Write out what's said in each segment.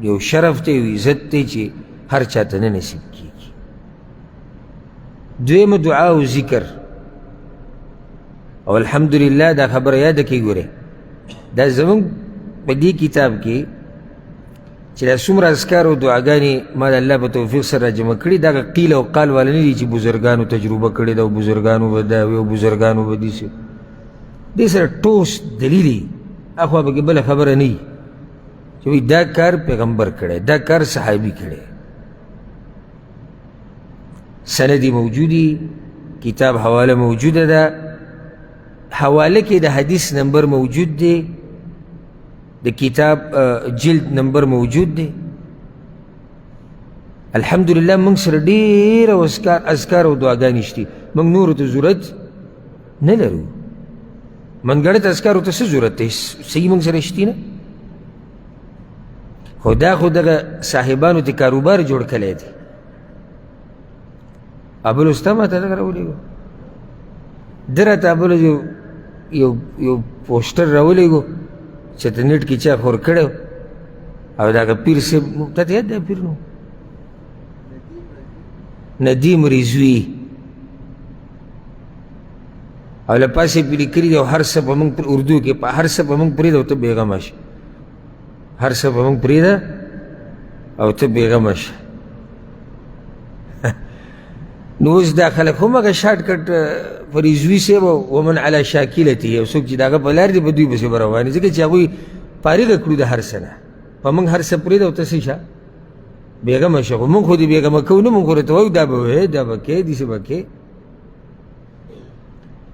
یو شرف دی، یو عزت دی چې هر چاته نه نصیب کیږي. دویمه دعا او ذکر. او الحمدلله دا خبره یاده کړئ، ګورئ دا زمونږ په دې کتاب کې چې دا څومره اذکار او دعاګانې ما د الله په توفیق سره راجمع کړي، دا قیل او قال والا نه دي چې بزرګانو تجربه کړې ده او بزرګانو به دا وي او بزرګانو به داسې. دې سره ټوس دلیل یي، اخوا پکې بله خبره نه وي چې وایي دا کار پیغمبر کړی، دا کار صحابي کړی. سندی موجودی، کتاب حواله موجوده ده، حواله کې د حدیث نمبر موجود دی، د کتاب جلد نمبر موجود دی. الحمدلله موږ سره ډېر اذکار او دعاګانې شتي، موږ نورو ته ضرورت نه لرو. منګړت اذکارو ته څه ضرورت دی؟ صحیح موږ سره شتي نه. خو دا خو دغه صاحبانو ته کاروبار جوړ کړی دی. ابل استا ما ته دغه راولېږو، ده راته ابله یو پوسټر راولېږو چې ته نیټ کې چا خور کړی او د هغه پیر صاحب تا ته یاد دی پیر نو ندیم رضوي، او له پاسې پې لیکلي دي او هر څه به موږ اردو کې هر څه به موږ پرېږده او ته بېغمه شه، هر څه به موږ پرېږده او ته بېغمه شه. نو اوس دا خلک هم هغه شارټ کټ په رضوي صاحب ومن علی شاکلتي، یو څوک چې د هغه په لار دي په دوی پسې به روان دي، ځکه چې هغوی فارغه کړو د هر څه نه. په موږ هر څه پرېږده او ته څه شه بېغمه شه. خو موږ خو دې بېغمه کوو نه، موږ خو ورته وایو دا به وایې دا به کې داسې به کې.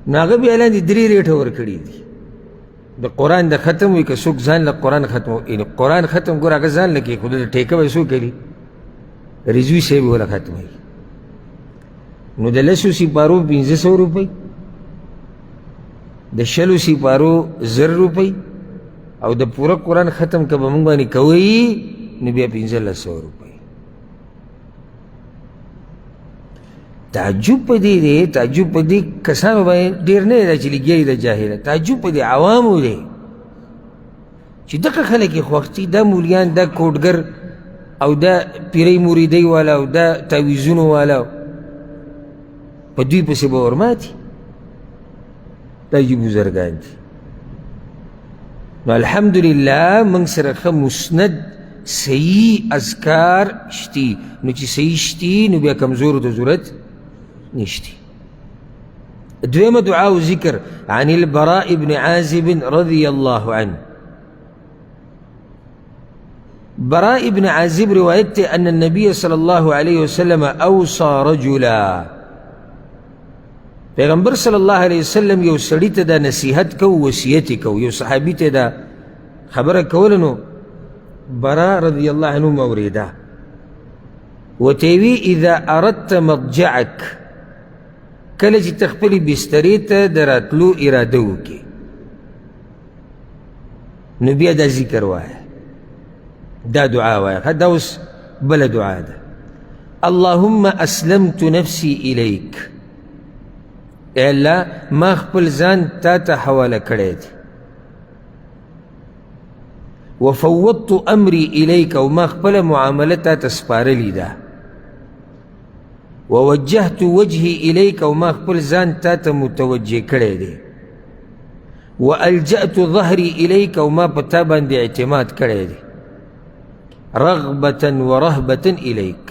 نو هغه بیا لاندې 3 ریټه ورکړي دي د قرآن د ختم وي که څوک ځان له قرآن ختم یعنې قرآن ختم ګوره هغه ځان له کېښود د ټیکه به څوک کوي؟ رضوي صاحب وله ختموي. نو د 10 سپارو 1500 روپۍ، د 20 سپارو 1000 روپۍ، او د پوره قرآن ختم که به موږ باندې کوئ نو بیا 1500 روپۍ. تعجب په دې دی، تعجب په دې کسانو باندې ډېر نه دی چې لګیا د جاهله، تعجب په دې عوامو دی چې دغه خلک یې خوښ دي، دا مولیان، دا کوټګر او دا پیرۍ مریدۍ والا او دا تعویزونو والا په دوی پسې به ورماتي. دا یې بزرګان دي. نو الحمدلله موږ سره ښه مسند صحیح اذکار شتي. نو چې صحیح شتي نو بیا کمزورو ته ضرورت نشتي. دویمه دعا و ذکر عن البراء بن عازب رضی الله عنه. براء بن عازب روایت ته ان النبي صلی الله علیه وسلم اوصى رجلا، پیغمبر صلی الله علیه وسلم یو سړي ته دا نصیحت کو، وصیت کو، یو صحابي ته دا خبره کوله. نو براء رضی الله عنه موریده ورته وی اذا اردت مضجعک، کله چې ته خپلې بسترې ته د راتلو اراده وکړې نو بیا دا ذکر وایه، دا دعا وایه. دا اوس بله دعا ده. اللهم اسلمت نفسي الیک، ای الله ما خپل ځان تا ته حواله کړی دی. وفوضت امری الیک، او ما خپله معامله تا ته سپارلې ده. ووجهت وجهي الیک، او ما خپل ځان تا ته متوجه کړی دی. والجأت ظهري الیک، او ما په تا باندې اعتماد کړی دی. رغبة ورهبة الیک،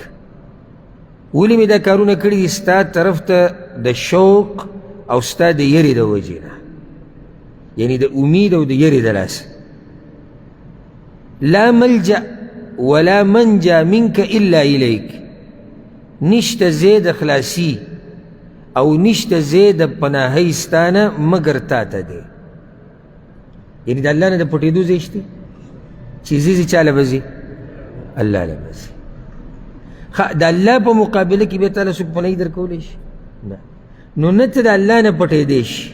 ولې مې دا کارونه کړي دي؟ ستا طرف ته د شوق او ستا د یرې د وجې نه، یعنی د امید او د یرې د لاسه. لا ملجأ ولا منجا منك الا الیک، نشته ځای د خلاصي او نشته ځای د پناهۍ ستانه مګر تا ته دی. یعنی د الله نه د پټېدو ځای شته چې ځي چا له به ځي؟ الله له به ځي. د الله په مقابله کې بیا تعالی څوک پناهي در کولی شي؟ نه. نو نه ته د الله نه پټېدی شي،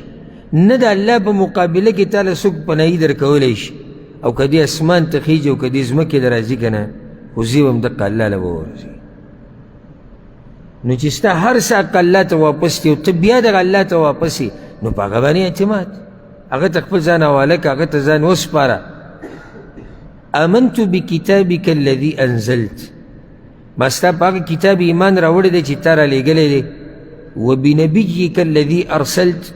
نه د الله په مقابله کې تعالی څوک پناهي در کولی شي. او که دې اسمان ته خیږي او که دې ځمکې ته راځي که نه، خو زی به همدقه الله له به ورځي. نو چې ستا هر څه حق الله ته واپس کړي او ته بیا دغه الله ته واپس یې، نو په هغه باندې اعتماد، هغه ته خپل ځان حواله کړه، هغه ته ځان وسپاره. آمنت بکتابک الذي انزلت ما ستا په هغه کتاب ایمان راوړی دی چې تا رالیږلی دی وبنبیک الذي ارسلت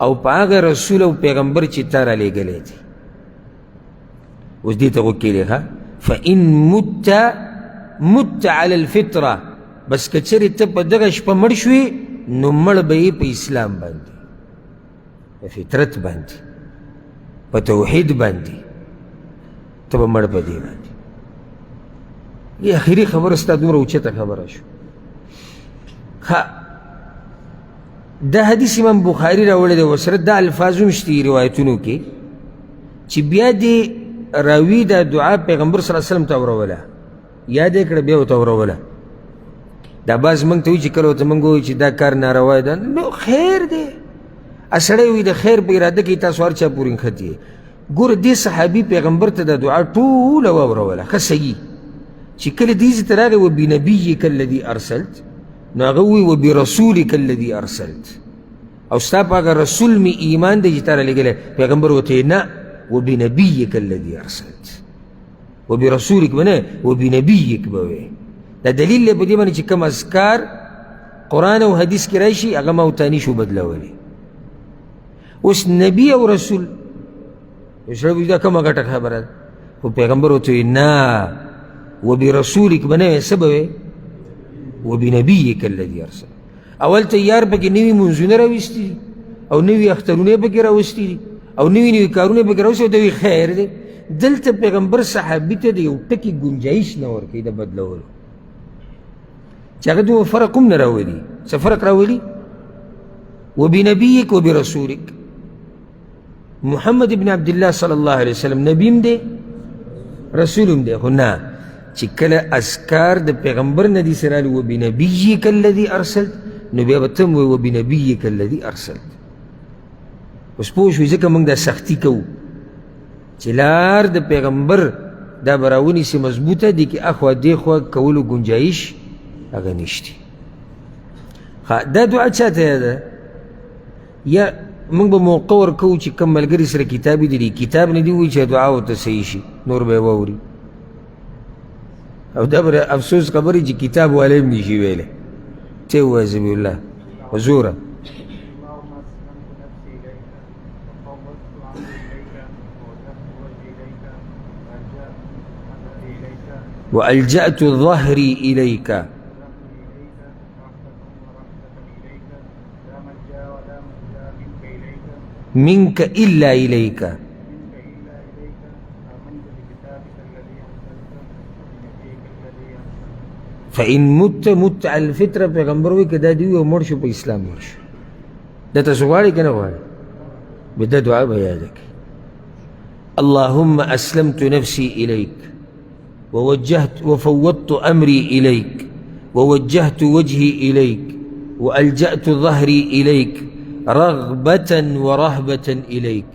او په هغه رسول او پیغمبر چې تا رالیږلی دی اوس دې ته غوږ کېږدی ښه فإن مت على الفطره بس که چېرې ته په دغه شپه مړ شوې نو مړ به یې په اسلام باندې په فطرت باندې په توحید باندې ته به مړ په دې باندې یہ آخری خبر ستا دومره اوچته خبره شو ښه دا حدیث امام بخاري راوړی دی ورسره دا الفاظ هم شته روایتونو کې چې بیا دې راوي دا دعا پیغمبر صلی الله علیه وسلم ته اوروله یاد یې کړه بیا ورته اوروله دا بعض موږ ته وایي چې کله ورته موږ وایو چې دا کار ناروا ده نو خیر دی سړی وي د خیر په اراده کې تاسو هر چا پورې نښتي ګوره دې صحابي پیغمبر ته دا دعا ټوله واوروله ښه صحیح چې کله دې ځای ته راغی وبنبیک الذي ارسلت نو هغه وایي وبرسولک الذي ارسلت او ستا په هغه رسول مې ایمان دی چې تا رالیږلی پیغمبر ورته نه وبنبیک الذي ارسلت وبرسولک به نه وبنبیک به وایي دا دلیل دی په دې باندې چې کوم اذکار قرآن او حدیث کې راشي هغه موتاني شو بدلولی اوس نبی او رسول یو سړی وایي دا کومه ګټه خبره ده خو پیغمبر ورته وایي نه وبرسولک به نه وایي څه به وایي وبنبیک الذي ارسل اول تیار پکې نوي منځونه راویستي دي او نوي اخترونه یې پکې راوستي دي او نوي کارونه یې پکې راوستي دي خیر دی دلته پیغمبر صحابي ته د یو ټکي ګنجایش نه ورکوي د بدلولو چې هغه دومره فرق هم نه راولي څه فرق راولي وبنبیک وبرسولک محمد ابن عبدالله صلی الله علیه وسلم نبی هم دی رسول هم دی خو نه چې کله اذکار د پیغمبر نه دي سره راغلي وبنبیک الذي ارسلت نو بیا به ته هم وایي وبنبیک الذي ارسلت اوس پوه شوې ځکه موږ دا سختي کوو چې لار د پیغمبر دا به راونیسي مضبوطه دي کې اخوا دېخوا کولو ګنجایش هغه نشته دا دعا چا ته یاده یا موږ به موقع ورکوو چې کوم ملګري سره کتابي دي کتاب نه دي وایي چې دعا ورته صحیح شي نور به یې واوري او دا به افسوس خبرې چې کتاب والی هم نشي ویلی ته ووایه زبی الله حضوره وألجأت ظهري إليك منك إلا إليك فإن مت على الفطرة پیغمبر وی که دا دی او مړ شو په اسلام مړ شو دا تاسو غواړئ که نه غواړئ به دا دعا به یاده کړئ اللهم أسلمت نفسي إليك وفوضت أمري إليك ووجهت وجهي إليك وألجأت ظهري إليك رغبة ورهبة إليك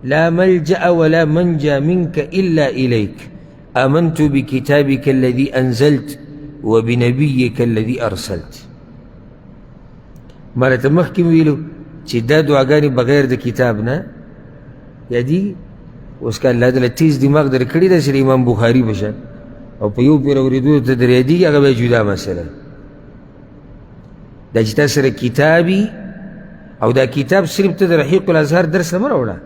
لا ملجأ ولا منجى منك إلا إليك آمنت بكتابك الذي أنزلت وبنبيك الذي أرسلت مالت مخکې ویلو چې دا دعاګانې بغیر د کتاب نه یادېږي اوس که الله تعالی تیز دماغ در کړي ده چې د امام بخاري په شان او په یو پیر اورېدو ته در یادېږي هغه بیا جدا مسله دا چې تا سره کتابي او دا کتاب صرف ته د رحیق الازهر درس نه مه راوړه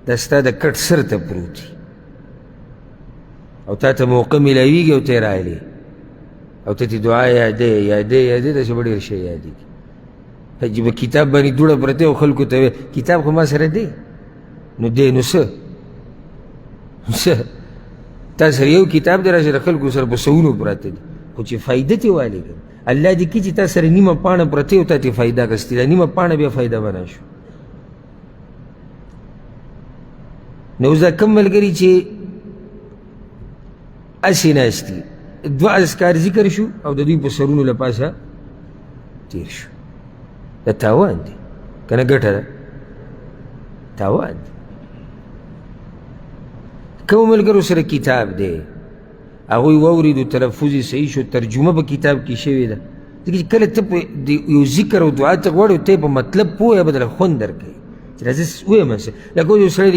دا ستا د کټ سر ته پروت او تا ته موقع میلاویږي او ته یې راغلې او ته دعا یادې داسې به ډېر شی یادېږي چې په کتاب باندې دوړه پرته او خلکو ته کتاب خو ما سره دی نو دی نو څه تا سره یو کتاب دی راسره خلکو سره په سوونو پراته دي خو چې فایده ترې والېږم الله دې کړي چې تا سره نیمه پاڼه پرته او تا ترې فایده اخیستې ده نیمه پاڼه بیا فایده بنا شو نو اوس دا کوم ملګري چې هسې ناست دي دوه اذکار ذکر شو او د دوی په سرونو له پاسه تیر شو دا تاوان دی که نه ګټه ده تاوان دی کوم ملګرو سره کتاب دی هغوی واورېدو تلفظ یې صحیح شو ترجمه په کتاب کې شوې ده ځکه چې کله ته په یو ذکر او دعا ته غواړې ته یې په مطلب پوهه به دله خوند درکوي چې راځه ووایم څه لکه یو سړی